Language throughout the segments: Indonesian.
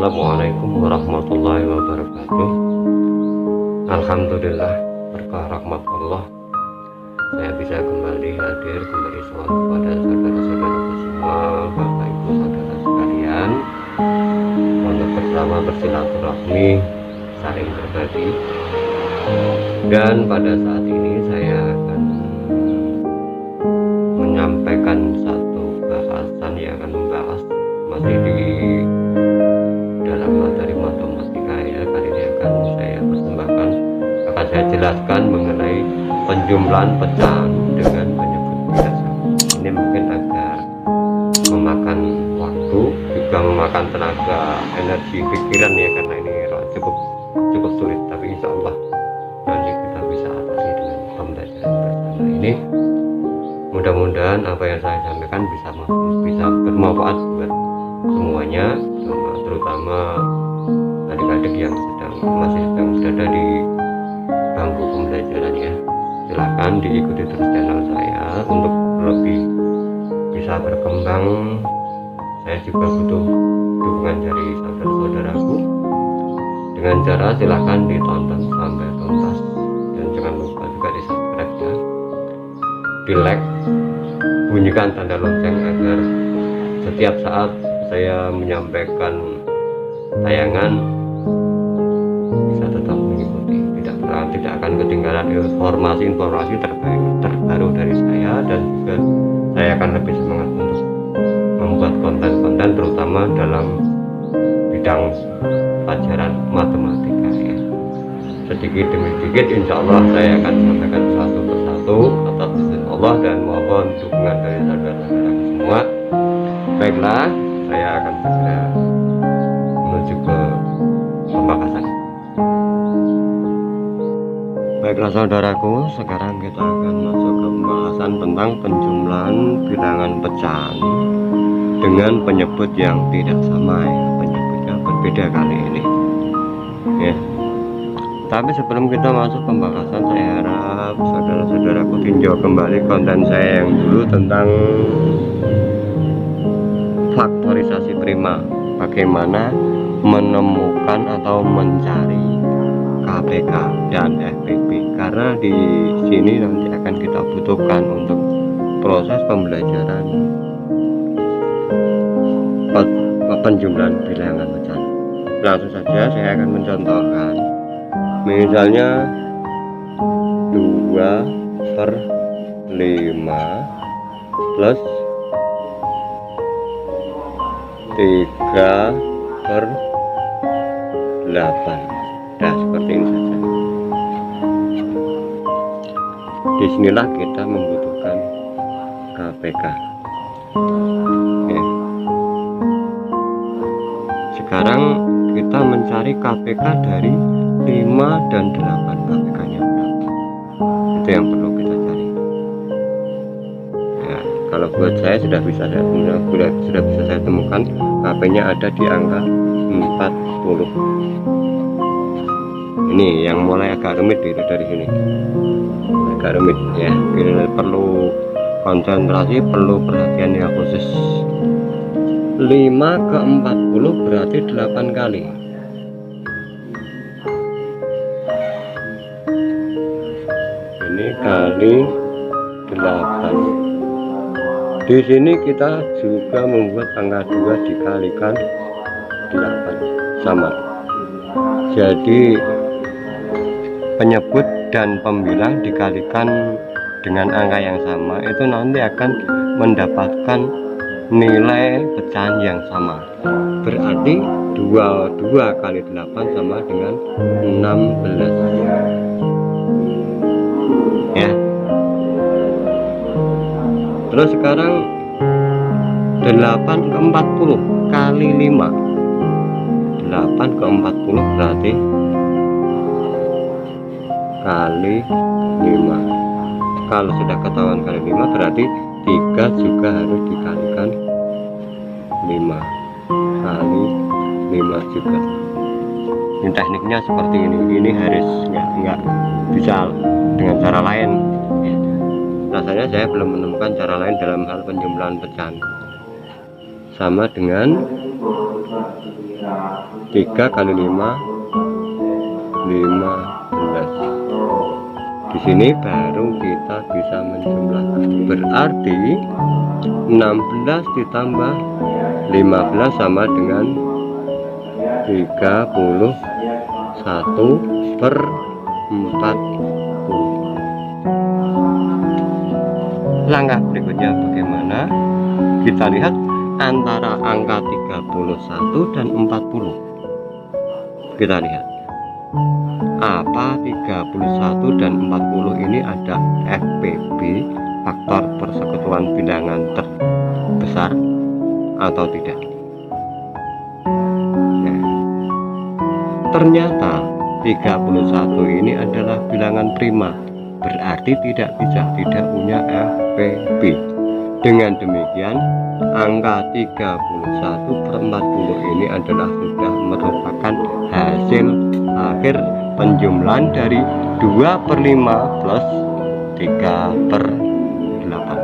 Assalamualaikum warahmatullahi wabarakatuh. Alhamdulillah, berkah rahmat Allah, saya bisa kembali hadir, kembali salam kepada saudara-saudaraku semua, bapak ibu saudara sekalian, untuk bersama bersilaturahmi, saling berbagi. Dan pada saat ini saya akan menyampaikan satu bahasan yang akan membahas masih di dalam materi matematika ya. Kali ini akan saya persembahkan, akan saya jelaskan mengenai penjumlahan pecahan dengan penyebut biasa. Ini mungkin agak memakan waktu, juga memakan tenaga, energi, pikiran ya, karena ini cukup sulit, tapi insya Allah nanti kita bisa atasi dengan pembelajaran bersama ini. Mudah-mudahan apa yang saya sampaikan bisa bermanfaat buat semuanya, terutama adik-adik yang masih sedang berada di bangku pembelajaran ya. Silahkan diikuti terus channel saya untuk lebih bisa berkembang. Saya juga butuh dukungan dari saudara-saudaraku dengan cara silahkan ditonton sampai tuntas, dan jangan lupa juga di subscribe ya, di like, bunyikan tanda lonceng agar setiap saat saya menyampaikan tayangan bisa tetap mengikuti, tidak akan ketinggalan informasi terbaru dari saya, dan juga saya akan lebih semangat untuk membuat konten-konten terutama dalam bidang pelajaran matematika ya. Sedikit demi sedikit insya Allah saya akan sampaikan satu persatu atas izin Allah, dan mohon dukungan dari saudara-saudara semua. Baiklah, saya akan segera menuju ke pembahasan. Baiklah saudaraku, sekarang kita akan masuk ke pembahasan tentang penjumlahan bilangan pecahan dengan penyebut yang tidak sama ya. Penyebutnya berbeda kali ini ya. Tapi sebelum kita masuk pembahasan, saya harap saudara-saudaraku tinjau kembali konten saya yang dulu tentang faktorisasi prima, bagaimana menemukan atau mencari KPK dan FPP, karena di sini nanti akan kita butuhkan untuk proses pembelajaran penjumlahan bilangan pecahan. Langsung saja saya akan mencontohkan, misalnya 2/5 plus 3/8. Nah, seperti ini saja. Disinilah kita membutuhkan KPK. Oke. Sekarang kita mencari KPK dari 5 dan 8. KPK-nya berapa? Itu yang perlu kita cari. Ya, kalau buat saya sudah bisa saya temukan KP-nya ada di angka 40. Ini yang mulai agak rumit gitu, dari sini agak rumit ya. Ini perlu konsentrasi, perlu perhatian yang khusus. 5/40 berarti 8 kali. Ini kali 8. Di sini kita juga membuat angka 2 dikalikan 8 sama. Jadi penyebut dan pembilang dikalikan dengan angka yang sama, itu nanti akan mendapatkan nilai pecahan yang sama. Berarti 2 kali 8 sama dengan 16 ya. Terus sekarang 8/40 kali 5. 8/40 berarti kali 5. Kalau sudah ketahuan kali 5, berarti 3 juga harus dikalikan 5 kali 5 juga. Ini tekniknya seperti ini. Ini harus nggak bisa dengan cara lain ya. Rasanya saya belum menemukan cara lain dalam hal penjumlahan pecahan. Sama dengan 3 kali 5 15. Di sini baru kita bisa menjumlahkan. Berarti 16 ditambah 15 sama dengan 31/40. Langkah berikutnya bagaimana? Kita lihat antara angka 31 dan 40. Kita lihat apa 31 dan 40 ini ada FPB, faktor persekutuan bilangan terbesar, atau tidak. Nah, ternyata 31 ini adalah bilangan prima, berarti tidak punya FPB. Dengan demikian angka 31/40 ini adalah sudah merupakan hasil akhir penjumlahan dari 2/5 plus 3/8.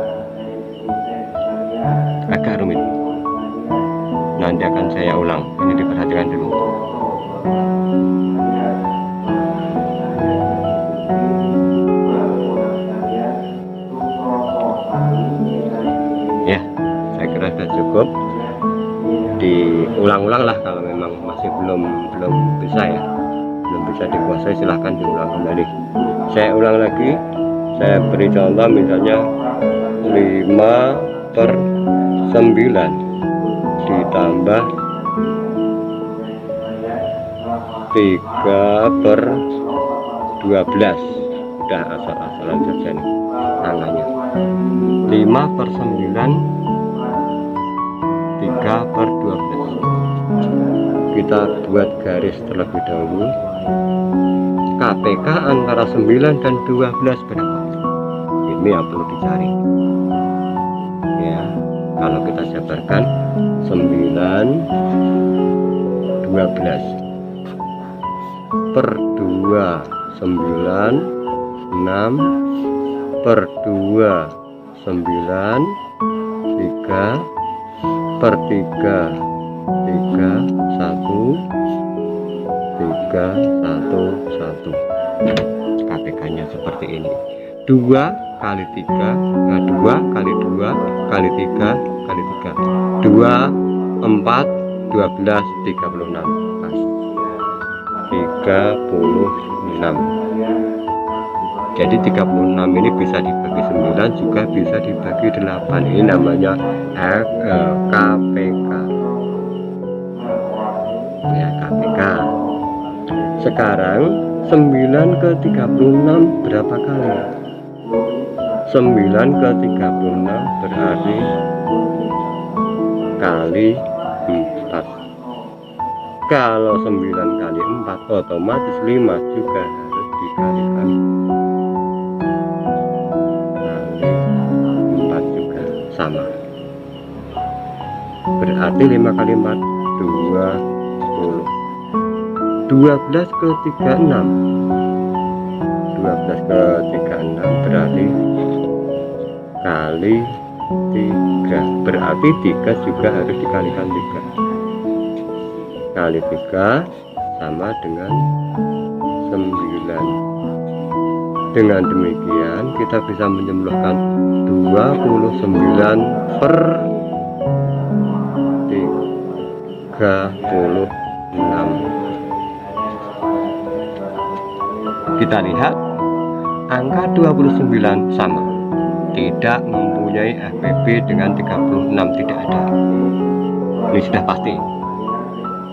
Agak rumit, nanti akan saya ulang, ini diperhatikan dulu. Ya, saya kira sudah cukup. Diulang-ulang lah kalau memang masih belum bisa ya, belum bisa dikuasai, silahkan diulang kembali. Saya ulang lagi, saya beri contoh misalnya 5/9 ditambah 3/12. Udah asal-asalan saja nih angkanya. 5/9 3/12. Kita buat garis terlebih dahulu. KPK antara 9 dan 12 berapa? Ini yang perlu dicari ya. Kalau kita jabarkan 9 12 per 2 9, 6 per 2 9, 3 per 3 3, 1 3 1 1. KPK nya seperti ini. 2 kali 3, 2 kali 2 kali 3 kali 3, 2 4 12 36. Pas 36. Jadi 36 ini bisa dibagi 9, juga bisa dibagi 8. Ini namanya KPK ya, KPK. Sekarang 9 ke 36 berapa kali? 9 ke 36 berarti kali 4. Kalau 9 kali 4 otomatis 5 juga harus dikalikan kali 4 juga sama. Berarti 5 kali 4 20. 12 ke 36 berarti kali 3. Berarti 3 juga harus dikalikan 3. Kali 3 sama dengan 9. Dengan demikian kita bisa menjumlahkan 29 per 36. Kita lihat angka 29 sama, tidak mempunyai FPB dengan 36, tidak ada. Ini sudah pasti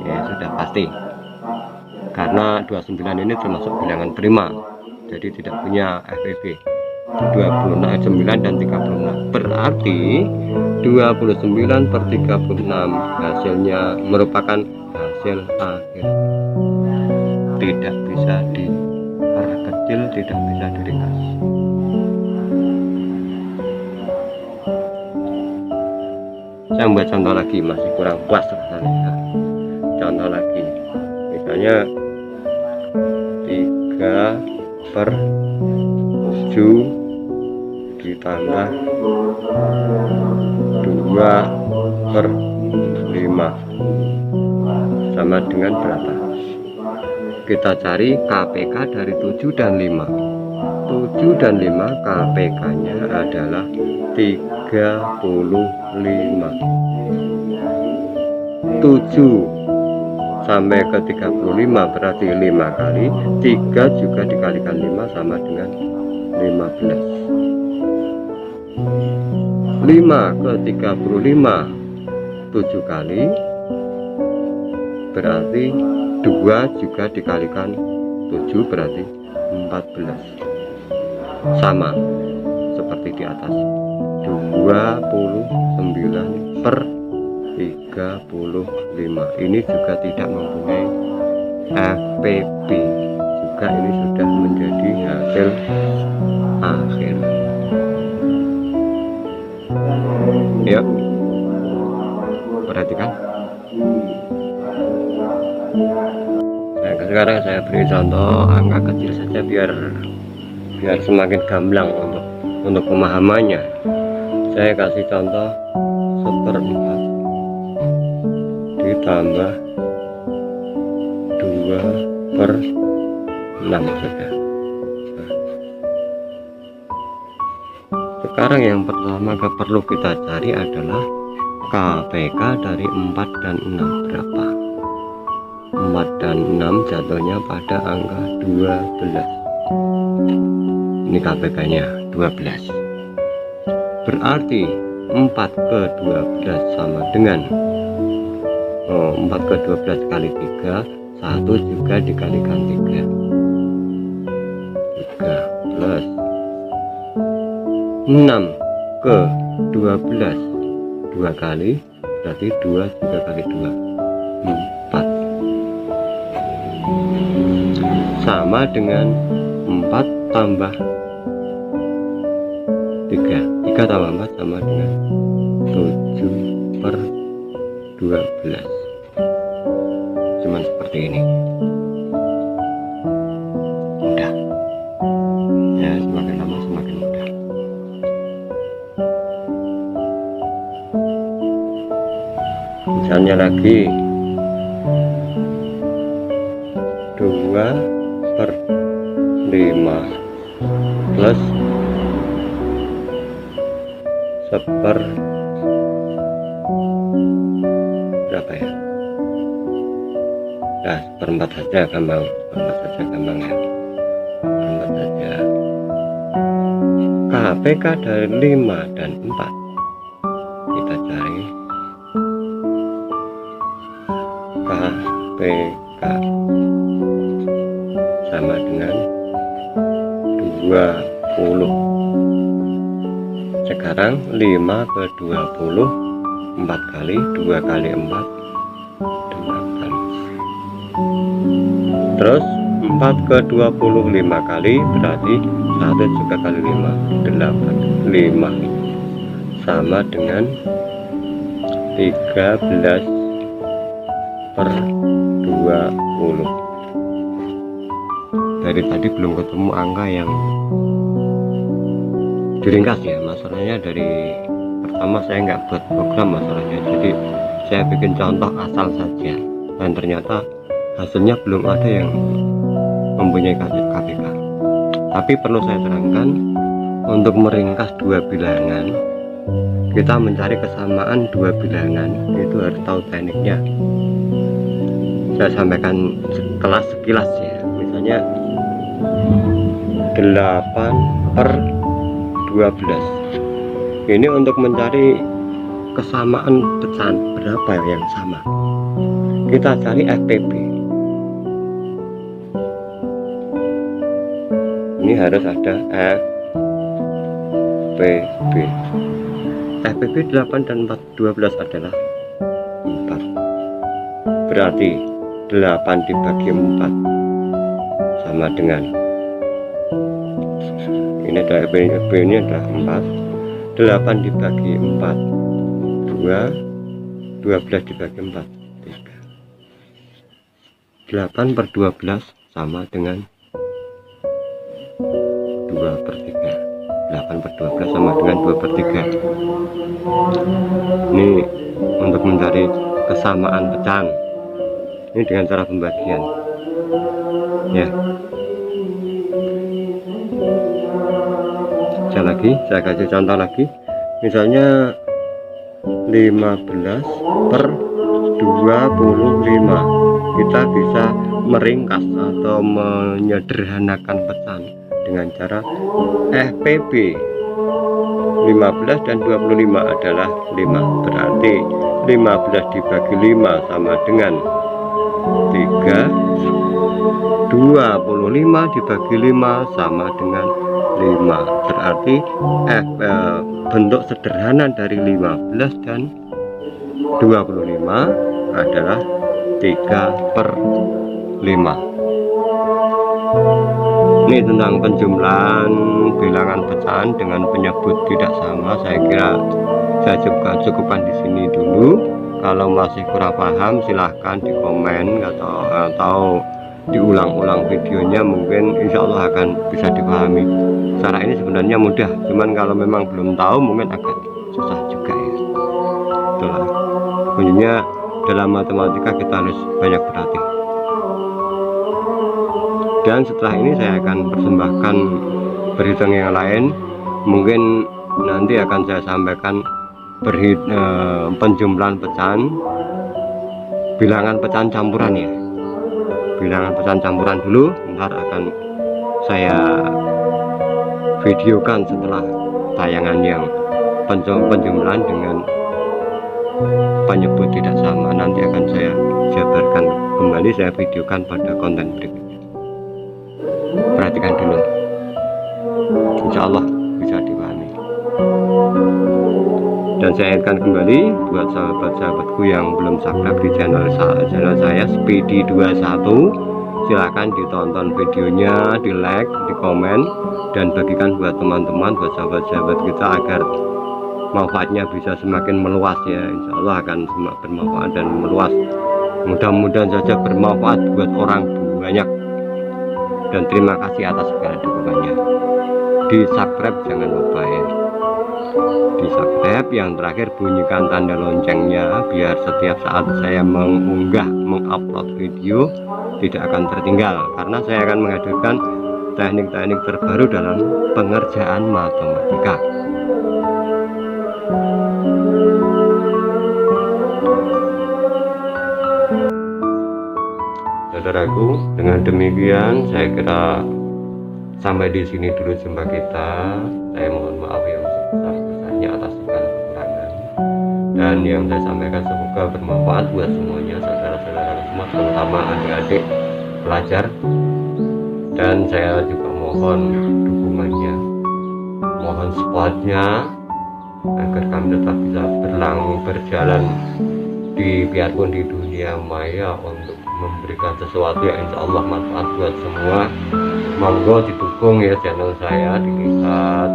ya, sudah pasti, karena 29 ini termasuk bilangan prima, jadi tidak punya FPB. 29 dan 36 berarti 29 per 36 hasilnya merupakan hasil akhir, tidak bisa diperkecil, tidak bisa diringkas. Saya membuat contoh lagi, masih kurang puas rasanya. Contoh lagi, misalnya 3 per 7 ditambah 2 per 5 sama dengan berapa? Kita cari KPK dari 7 dan 5. 7 dan 5 KPK nya adalah 35. 7 sampai ke 35 berarti 5 kali, 3 juga dikalikan 5 sama dengan 15. 5 ke 35 7 kali berarti 2 juga dikalikan 7 berarti 14. Sama seperti di atas, 29 per 35. Ini juga tidak mempunyai FPB, juga ini sudah menjadi hasil akhir. Yuk, perhatikan. Sekarang saya beri contoh angka kecil saja biar semakin gamblang untuk pemahamannya. Saya kasih contoh 1/4 ditambah 2/6 saja. Sekarang yang pertama perlu kita cari adalah KPK dari 4 dan 6 berapa? 4 dan 6 jatuhnya pada angka 12. Ini KPK nya 12. Berarti 4 ke 12 sama dengan 4 ke 12 kali 3, 1 juga dikalikan 3 plus 6 ke 12 2 kali berarti 2 juga kali 2 4 sama dengan 4 tambah 3 tambah 4 sama dengan 7/12. Cuman seperti ini. Mudah ya, semakin lama semakin mudah. Misalnya lagi 2/5 plus 1/4 berapa ya? Nah, 1/4 saja gampang, 1/4 saja gampang ya, 1/4 saja. KPK dari 5 dan 4 kita cari KPK sama dengan 20. Sekarang 5 ke 20 4 kali, 2 kali 4 8. Terus 4 ke 20 5 kali berarti 1 juga kali 5 8. 5 sama dengan 13/20. Dari tadi belum ketemu angka yang diringkas ya, masalahnya dari pertama saya nggak buat program masalahnya, jadi saya bikin contoh asal saja dan ternyata hasilnya belum ada yang mempunyai KPK. Tapi perlu saya terangkan, untuk meringkas dua bilangan kita mencari kesamaan dua bilangan itu harus tahu tekniknya. Saya sampaikan kelas sekilas ya, misalnya 8/12. Ini untuk mencari kesamaan pecahan berapa yang sama, kita cari FPB. Ini harus ada FPB. FPB 8 dan 12 adalah 4. Berarti 8 dibagi 4 sama dengan, ini ada FPB, ini adalah 4. 8 dibagi 4 2, 12 dibagi 4 3. 8/12 sama dengan 2/3. 8/12 sama dengan 2/3. Ini untuk mencari kesamaan pecahan. Ini dengan cara pembagian ya. Saya kasih contoh lagi, misalnya 15 per 25, kita bisa meringkas atau menyederhanakan pecahan dengan cara FPB 15 dan 25 adalah 5, berarti 15 dibagi 5 sama dengan 3, 25 dibagi 5 sama dengan 5, berarti bentuk sederhana dari 15 dan 25 adalah 3/5. Ini tentang penjumlahan bilangan pecahan dengan penyebut tidak sama. Saya kira saya cukupkan di sini dulu. Kalau masih kurang paham silahkan di komen atau diulang-ulang videonya, mungkin insya Allah akan bisa dipahami. Cara ini sebenarnya mudah, cuman kalau memang belum tahu mungkin agak susah juga ya. Itulah kuncinya dalam matematika, kita harus banyak berlatih. Dan setelah ini saya akan persembahkan berhitung yang lain, mungkin nanti akan saya sampaikan penjumlahan pecahan, bilangan pecahan campuran ya, bilangan pecahan campuran dulu, ntar akan saya videokan setelah tayangan yang penjumlahan dengan penyebut tidak sama. Nanti akan saya jabarkan kembali, saya videokan pada konten berikutnya. Perhatikan dulu, insya Allah bisa dipahami. Dan saya ingatkan kembali buat sahabat-sahabatku yang belum subscribe di channel saya Speedy21, silahkan ditonton videonya, di like, di komen, dan bagikan buat teman-teman, buat sahabat-sahabat kita agar manfaatnya bisa semakin meluas ya. Insya Allah akan semakin bermanfaat dan meluas. Mudah-mudahan saja bermanfaat buat orang banyak. Dan terima kasih atas segala dukungannya. Di subscribe jangan lupa ya. Di subscribe, yang terakhir bunyikan tanda loncengnya biar setiap saat saya mengupload video tidak akan tertinggal, karena saya akan menghadirkan teknik-teknik terbaru dalam pengerjaan matematika. Saudaraku, dengan demikian saya kira sampai di sini dulu jumpa kita. Saya mohon maaf yang sebesar-besarnya atas segala kekurangan, dan yang saya sampaikan semoga bermanfaat buat semuanya, saudara-saudara semua, terutama adik-adik pelajar. Dan saya juga mohon dukungannya, mohon supportnya agar kami tetap bisa berjalan biarpun di dunia maya untuk memberikan sesuatu yang insya Allah manfaat buat semua. Monggo didukung ya channel saya, dilihat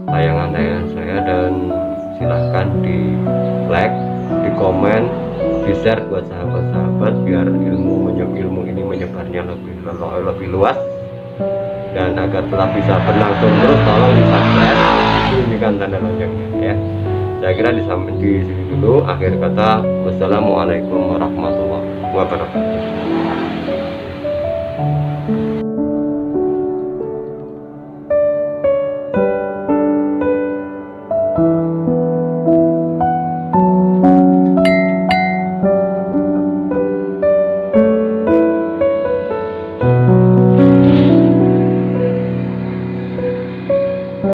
tayangan-tayangan saya, dan silahkan di like, di komen, di share buat sahabat-sahabat biar ilmu ini menyebarnya lebih luas, dan agar tetap bisa berlangsung terus. Tolong di subscribe, bunyikan tanda loncengnya ya. Saya kira di sini dulu. Akhir kata, wassalamualaikum warahmatullahi wabarakatuh.